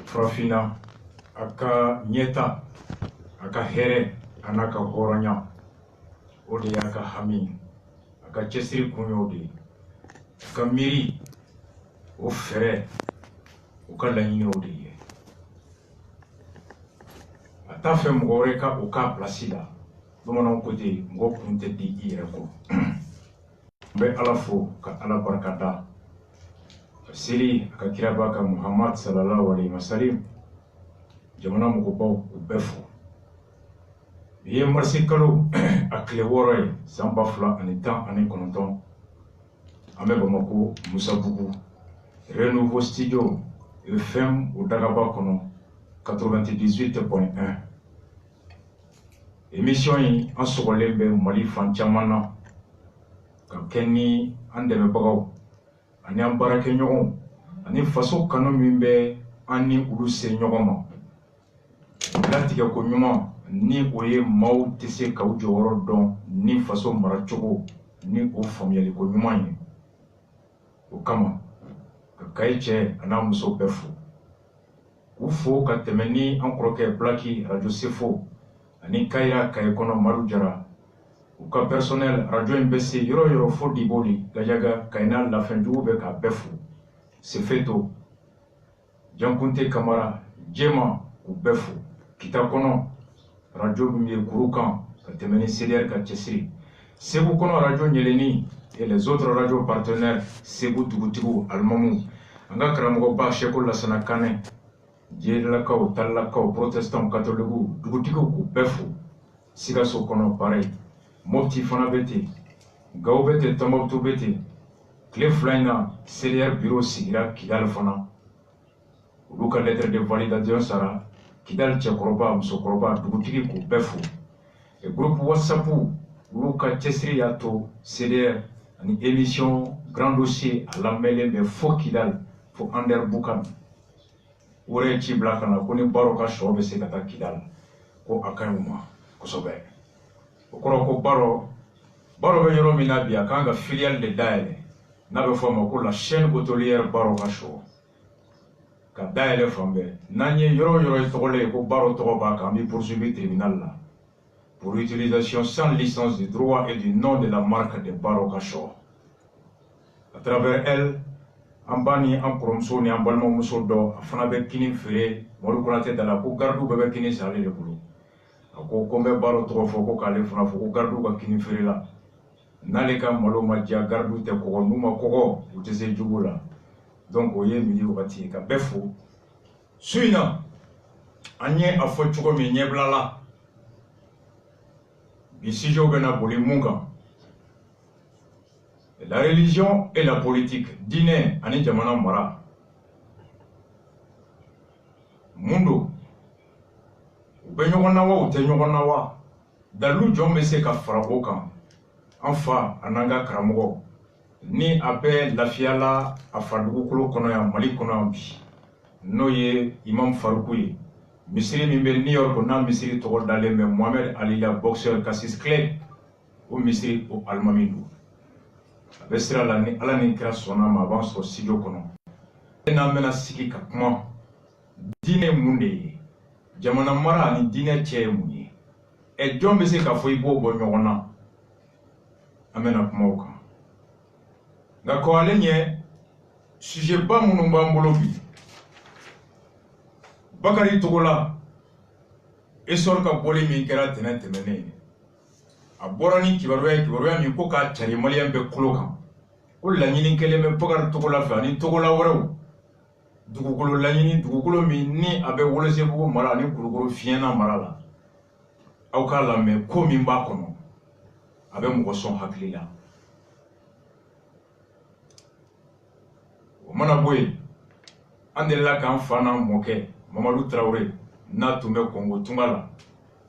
Frafina aka nyeta aka here anaka horonya ode aka hami aka chesiri kunyodi aka miri o fere o kala nyini ode ata fe mgore ka o ka plasida bomono kote ngo kunte di ireko be alafo ka ala barakada sili aka kiraba ka Muhammad sallallahu alaihi wasallam jamana mugobaw ubefo biye marsi kalo akle wore samba fla ani tan ani kononton ame bamako Musa Bougou Renouveau Studio FM au Dagaba kono 98.1 émission yi en sogolembe Mali fan chamana ka kenni andeme bagaw ani an barake ɲɔgɔn ani faso kanu min bɛ an ni olu se ɲɔgɔn ma latigɛ ko ɲuman ni o ye maaw tɛ se k'u jɔyɔrɔ dɔn ni faso maracogo ni o faamuyali ko ɲuman ye o kama ka Kayi cɛ a n'a muso bɛɛ fo k'u fo ka tɛmɛ ni an kɔrɔkɛ Blaki Radio Sefo ani Kayira Kayi kɔnɔ Madu Jara u ka personnel radio in bɛ se yɔrɔ yɔrɔ fo Diboli Gajaga Kayina Lafɛnjugu bɛ k'a bɛɛ fo Sefeto Jankunte Kamara Jema u bɛɛ fo Kita kɔnɔ radio min ye Kurukan ka tɛmɛ ni CDR ka cɛsiri Segu kɔnɔ radio Ɲeleni et les autres radios partenaires Segu dugutigiw alimamu an ka karamɔgɔba Seko Lasana Kanɛ Jɛlakaw Talakaw protestants catholiques dugutigiw k'u bɛɛ fo Sikaso kɔnɔ pareil Mopti fana bɛ ten Gawo bɛ ten Tɔnbukutu bɛ ten tile fila in na CDR bureau sigira Kidali fana olu ka lettre de validation sara Kidali cɛkɔrɔba musokɔrɔba dugutigi k'u bɛɛ fo groupe WhatsApp olu ka cɛsiri y'a to CDR ani émission grand dossier a lamɛnlen bɛ fo Kidali fo Ander Bukami o yɛrɛ ye ci bila ka na ko ni baro ka sɔ bɛ se ka taa Kidali ko a ka ɲi u ma kosɛbɛ o kɔrɔ ko baro bɛ yɔrɔ min na bi a kan ka filiale de dayɛlɛ n'a bɛ fɔ a ma ko la chaîne hôtelière baro ka sɔ ka dayɛlɛ fan bɛɛ n'an ye yɔrɔ yɔrɔ ye tɔgɔlen ye ko baro tɔgɔ b'a kan an bɛ poursuivre tribunal la pour utilisation sans licence du droit et du nom de la marque de baro ka sɔ à travers elle an ba ni an kɔrɔmuso ni an balimamuso dɔ a fana bɛ kini feere Mɔdu Konate da la ko gardiw bɛɛ bɛ kini san ale de bolo a ko n bɛ baro tɔgɔ fɔ ko k'ale fana fɔ ko gardiw ka kini feere la n'ale ka malo ma diya gardiw tɛ kɔgɔ n'u ma kɔgɔ u tɛ se jugu la donc o ye midi wagati ye ka bɛɛ fo su in na an ye a fɔ cogo min ɲɛbila la bi sujet bɛ na boli mun kan la religion et la politique diinɛ ani jamana mara mun don u bɛ ɲɔgɔn na wa u tɛ ɲɔgɔn na wa dalilu jɔn bɛ se ka fara o kan an fa a n'an ka karamɔgɔ ni a bɛ lafiya la a fa dugukolo kɔnɔ yan Mali kɔnɔ yan bi n'o ye Imam Faruku ye misiri min bɛ New York n'a misiri tɔgɔ dalen bɛ Mohamed Ali la boxeur Cassius Clay o misiri o alimami don a bɛ sira la ni Ala ni kira sɔnna ma a b'an sɔrɔ studio kɔnɔ n'an bɛna sigi ka kuma diinɛ mun de ye jamana mara ani diinɛ cɛ ye mun ye jɔn bɛ se k'a fɔ i b'o bɔ ɲɔgɔn na an bɛna kuma o kan nka kɔ ale ɲɛ sujet ba minnu b'an bolo bi Bakari Togola histoire ka bɔli min kɛra tɛnɛn tɛmɛnen a bɔra ni kibaruya min ko k'a cari maliyɛn bɛɛ kolo kan ko laɲini kelen bɛ Bakari Togola fɛ ani Togola wɛrɛw dugukolo laɲini dugukolo min ni a bɛ Welesebugu mara ani Kulukoro Fiɲɛna mara la aw k'a lamɛn ko min b'a kɔnɔ a bɛ mɔgɔ sɔn hakili la o mana bɔ yen an delila k'an fa n'an mɔkɛ Mamadu Tarawele n'a tun bɛ Kongo tunga la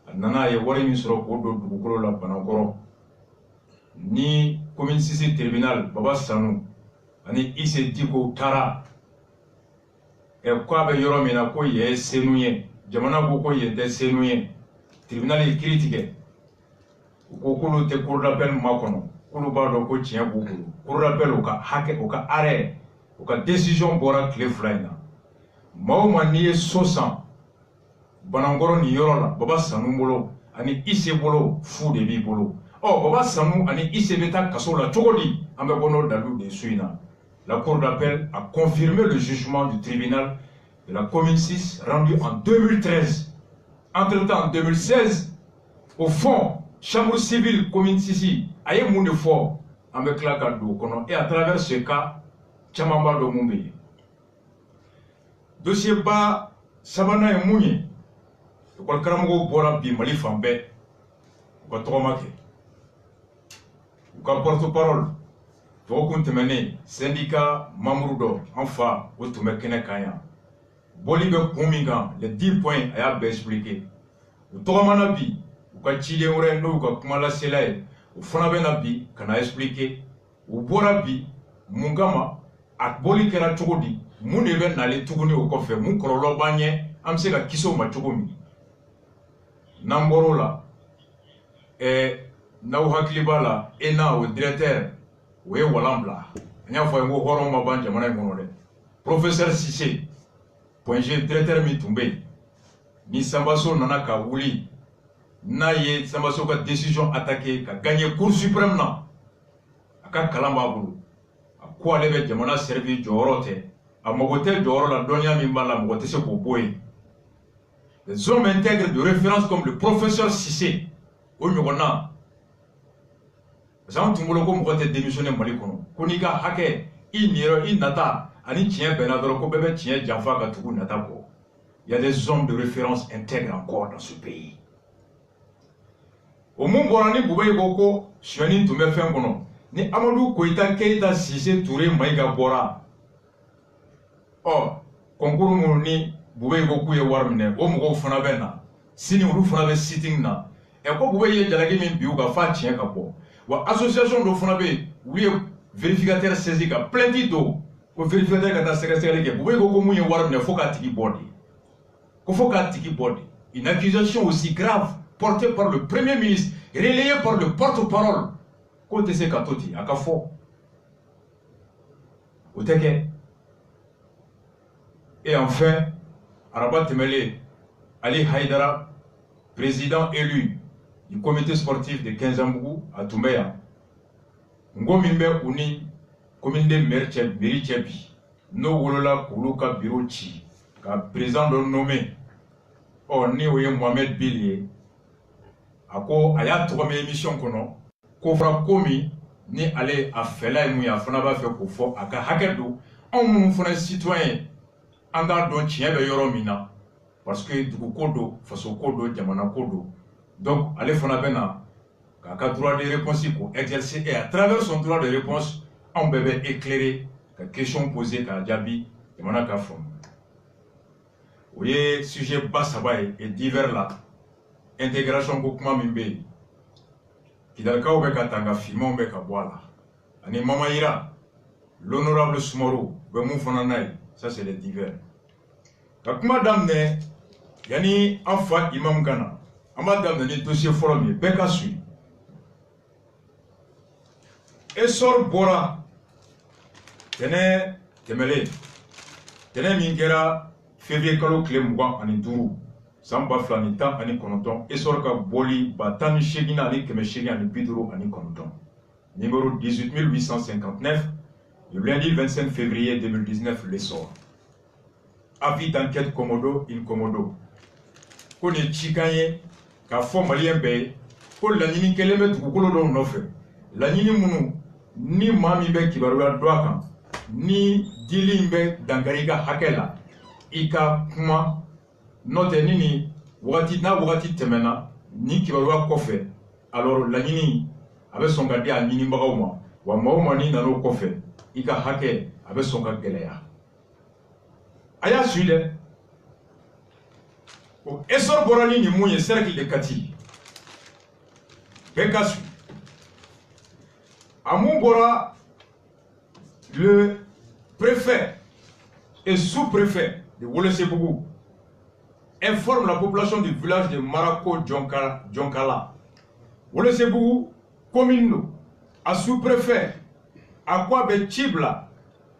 a nana a ye wari min sɔrɔ k'o don dugukolo la Banakɔrɔ ni commune 6 tribunal Baba Sanu ani Ise Diko taara ko a bɛ yɔrɔ min na ko yen ye Senu ye jamana ko yen tɛ Senu ye tribunal ye kiiri tigɛ u ko k'olu tɛ cour d'appel makɔnɔ k'olu b'a dɔn ko tiɲɛ b'u bolo cour d'appel u ka hakɛ u ka arrêt u ka décision bɔra tile fila in na Mauma niye sosan Banangoro ni yorola Baba Sanu bolo ani ise bolo fu de bi bolo. Oh Baba Sanu ani ise beta kasola chogodi ambe bono dalu de suina. La cour d'appel a confirmé le jugement du tribunal de la commune 6 rendu en 2013. Entre-temps, en 2016, au fond, chambre civile commune 6 a eu mon effort avec la Kadou et à travers ce cas, Chamamba de Mumbi. Dossier bas, Sabana et Mouni, le Kalkaramogo Bora Bimali Fambe, ou Katromake, ou porte-parole. Tokuntemene syndicat Mamrudo enfin au Tumekene Kaya. Bolibe Kuminga, les 10 points à expliquer. Ou Toramanabi, ou Kachile Oreno, ou Kumala Selae, ou Fonabenabi, kana expliqué, ou Borabi, Mungama, ak Bolikera Chogodi, Muneben n'allait tourner au coffre, Munkorolo Banye, Amsega Kiso Machogomi. Namborola, et Nauhaklibala, Ena, ou directeur. Oui, Walambla. Il y a un horon maban jamana monole. Professeur Sissé, point G, directeur Mitumbe. Ni Sambaso Nanaka Wuli. Naye Sambaso ka décision attaquée, ka gagné Cour suprême na. Aka Kalamba Bulu. A quoi leve jamana servi Jorote. A Mogote Joro la Donia Mimbala Mogote se Boboy. Les hommes intègres de référence comme le professeur Sissé. Oyogona. Jean Tumboloko Mogote démissionné Malikono. Konika Hake, Iniro, Inata, Ani Tien Benadoro, Bebe Tien Jaffa Gatugu Natako. Il y a des hommes de référence intègres encore dans ce pays. Au Mongorani Boubé Boko, Suani Toumé Fengono, ni Amadou Koita Keita Sissé Touré Maïga Bora. Or, concours Mouni, Boubé Boku et Warmine, Omogo Fonabena, Sini Uru Fonabe sitting na, et quoi Boubé Jalagimi Biuga Fa Tien Kapo. L'association de Fonabe, oui, vérificateur saisi ka plein d'eau, au vérificateur qui a secrétaire qui vous voyez comment il y a un faut qu'à body. Qu'il faut qu'à body. Une accusation aussi grave portée par le Premier ministre, relayée par le porte-parole. Côté ces katoti, à Kafo. Au Teke. Et enfin, Arabat Temele, Ali Haïdara, président élu du comité sportif de Kenzambougou à Toumbéa. Ngomimbe Uni, commune de Merichebi, no wolola Koulouka Birochi, ka président de nommé. Or, ni ouye Mohamed Billier, ako aya troisième émission kono, ko fra komi, ni ale a fela et mouya fanaba fait ko fo, aka hakedo, on moun fona citoyen, anda don tiebe yoromina, parce que du kodo, faso kodo, jamana kodo. Donc, allez Fonabena, qui a droit de réponse pour exercer et à travers son droit de réponse, on peut éclairer la question posée par Djabi et Manaka Fom. Vous voyez, sujet bas et divers là, intégration Koukma Mimbe, qui dans le cas où on a Fimon Bekaboala, Ani Mamaïra, l'honorable Soumoro, Bemou Fonanaï, ça c'est les divers. Donc, madame, yani Afa Imam Ghana. Amadame dans les dossiers formés, Bekasui. Et sort Bora, tenez, temele, tenez Mingera, février Kalo Klemouba, Ani Dourou, Samba Flanita, Ani Konoton, et sort ka Boli, Batani Chegina, Ani Kemechegi, Ani Bidoro, Ani Konoton. Numéro 18859, le lundi 25 février 2019, l'essor. Avis d'enquête Komodo, Inkomodo. Kone Chikaye, ka fo malien be ko la nyini keleme du ko lo no fe la nyini munu ni mami be kibaruwa doaka ni dili be dangarika hakela ika kuma note nini wati temena ni kibaruwa kofe alors la nyini abe songa dia nyini mbagauma wa mauma ni nano kofe ika hake abe songa geleya aya suide. Essor Borani ni mouye cercle de Kati. Bekasu. Amon Bora, le préfet et sous-préfet de Wolesebougou informe la population du village de Marako Djonkala. Wolesebougou, commune, à sous-préfet, à quoi Chibla,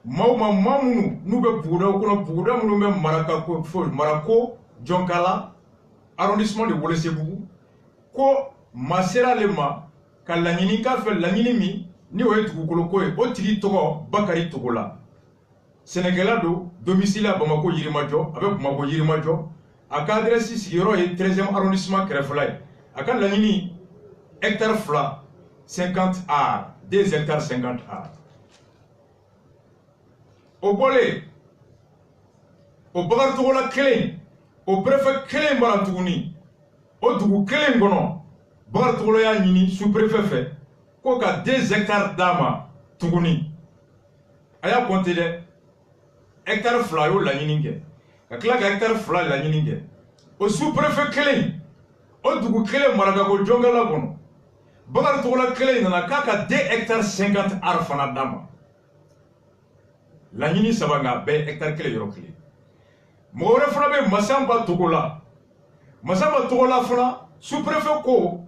Mauma mamunu nube buguda kono buguda munu be marako jonkala arrondissement de Welesebugu ko masera lema ka laɲini ka fɛ laɲini min ni o ye dugukolo ko ye o tigi tɔgɔ Bakari Togola Sénégalais do domicile à Bamako Yirimajɔ a bɛ Bamako Yirimajɔ a ka adresse sigiyɔrɔ ye 13e arrondissement kɛrɛfɛla ye a ka laɲini hectare 2 50 ar 2 hectares 50 ar o bɔlen o Bakari Togola kelen o préfet kelen bara tuguni o dugu kelen kɔnɔ Bakari Togola y'a ɲini sous-préfet fɛ ko ka 2 hectares d'a ma tuguni a y'a compter dɛ hectare 2 y'o laɲini kɛ ka tila ka hectare 2 laɲini kɛ o sous-préfet kelen o dugu kelen Marakako Jɔnkala kɔnɔ Bakari Togola kelen nana k'a ka 2 hectares 50 ar fana d'a ma laɲini saba nka bɛɛ hectare kelen yɔrɔ kelen mɔgɔ wɛrɛ fana bɛ Masamba Togola Masamba Togola fana sous-préfet ko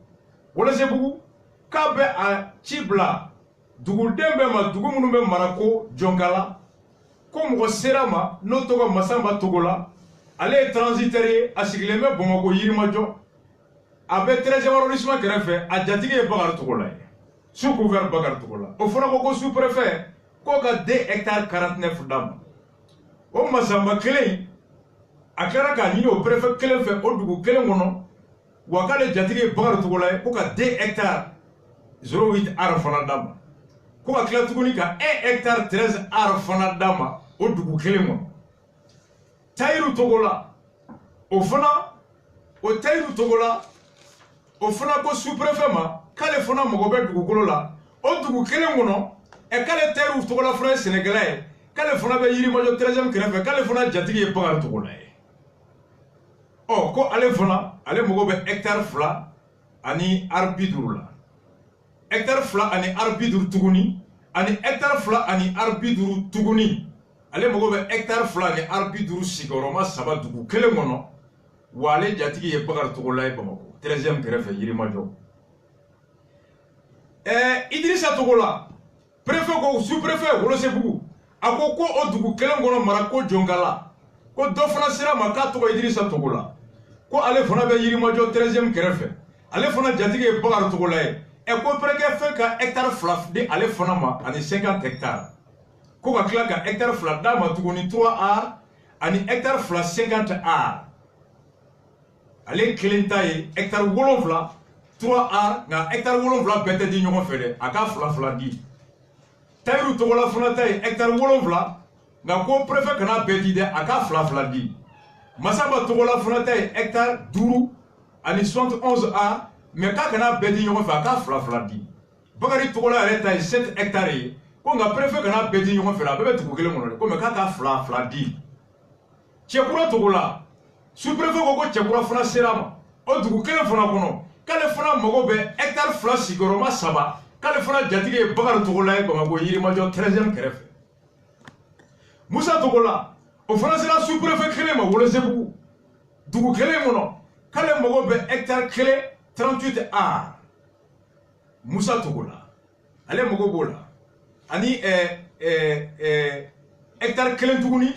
Welesebugu k'a bɛ a ci bila duguden bɛɛ ma dugu minnu bɛ Marako Jɔnkala ko mɔgɔ sera ma n'o tɔgɔ Masamba Togola ale ye transitaire ye a sigilen bɛ Bamako Yirimajɔ a bɛ 13e arrondissement kɛrɛfɛ a jatigi ye Bakari Togola ye sous-gouverneur Bakari Togola o fana ko sous-préfet ko ka 2 hectares 49 d'a ma o Masamba kelen a kɛra k'a ɲini o préfet kelen fɛ o dugu kelen kɔnɔ wa k'ale jatigi ye Bakari Togola ye ko ka 2 hectares 08 ar fana d'a ma ko ka tila tuguni ka 1 hectare 13 ar fana d'a ma o dugu kelen kɔnɔ Tayiru Togola o fana o Tayiru Togola o fana ko sous-préfet ma k'ale fana mago bɛ dugukolo la o dugu kelen kɔnɔ k'ale Tayiru Togola fana ye Sénégalais ye k'ale fana bɛ Yirimajɔ 13e kɛrɛfɛ k'ale fana jatigi ye Bakari Togola ye ko ale fana ale mago bɛ hectare 2 ani ar 50 la hectare 2 ani ar 50 tuguni ani hectare 2 ani ar 50 tuguni ale mago bɛ hectare 2 ani ar 50 sigiyɔrɔma 3 dugu kelen kɔnɔ wa ale jatigi ye Bakari Togola ye Bamako 13e kɛrɛfɛ Yirimajɔ Idrissa Togola préfet ko sous-préfet Welesebugu a ko o dugu kelen kɔnɔ Marako Jɔnkala ko dɔ fana sera ma k'a tɔgɔ Idrissa Togola ko ale fana bɛ Yirimajɔ 13e kɛrɛfɛ ale fana jatigi ye Bakari Togola ye ko préfet fɛ ka hectare 2 di ale fana ma ani 50 hectares ko ka tila ka hectare 2 d'a ma tuguni 3 ar ani hectare 2 50 ar ale kelen ta ye hectare 7 3 ar nka hectare 7 bɛɛ tɛ di ɲɔgɔn fɛ dɛ a ka 2 di Tayiru Togola fana ta ye hectare 7 nka ko préfet kana bɛɛ di dɛ a ka 2 di Masamba Togola fana ta ye hectare 5 ani 71 ar mais k'a kana bɛɛ di ɲɔgɔn fɛ a ka 2 di Bakari Togola yɛrɛ ta ye 7 hectares ye ko nka préfet kana bɛɛ di ɲɔgɔn fɛ a bɛɛ bɛ dugu kelen kɔnɔ dɛ ko mais k'a ka 2 di Cɛkura Togola sous-préfet ko Cɛkura fana sera ma o dugu kelen fana kɔnɔ k'ale fana mago bɛ hectare 2 sigiyɔrɔma 3 k'ale fana jatigi ye Bakari Togola ye Bamako Yirimajɔ 13e kɛrɛfɛ Musa Togola o fana sera sous-préfet kelen ma Welesebugu dugu kelen kɔnɔ k'ale mago bɛ hectare 1 38 ar Musa Togola ale mago b'o la ani hectare 1 tuguni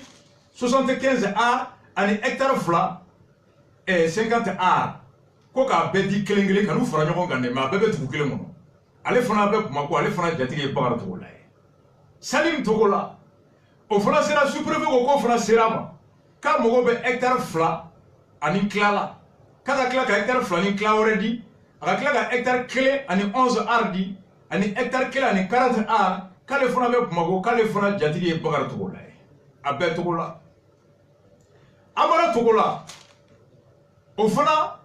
75 ar ani hectare 2 50 ar ko k'a bɛɛ di kelen kelen ka n'u fara ɲɔgɔn kan dɛ mais a bɛɛ bɛ dugu kelen kɔnɔ ale fana bɛ Bamako ale fana jatigi ye Bakari Togola ye Salim Togola o fana sera sous-préfet ko fana sera ma k'a mago bɛ hectare 2 ani tila la k'a ka tila ka hectare 2 ni tila wɛrɛ di a ka tila ka hectare 1 ani 11 ar di ani hectare 1 ani 40 ar k'ale fana bɛ Bamako k'ale fana jatigi ye Bakari Togola ye a bɛɛ Togola Amara Togola o fana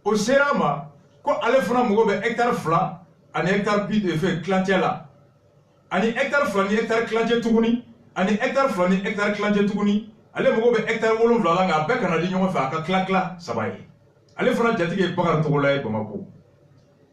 o sera ma ko ale fana mago bɛ hectare 2 ani hectare 50 kilancɛ la ani hectare 2 ni hectare kilancɛ tuguni ani hectare 2 ni hectare kilancɛ tuguni ale mago bɛ hectare 7 la nka a bɛɛ kana di ɲɔgɔn fɛ a ka tila 3 ye ale fana jatigi ye Bakari Togola ye Bamako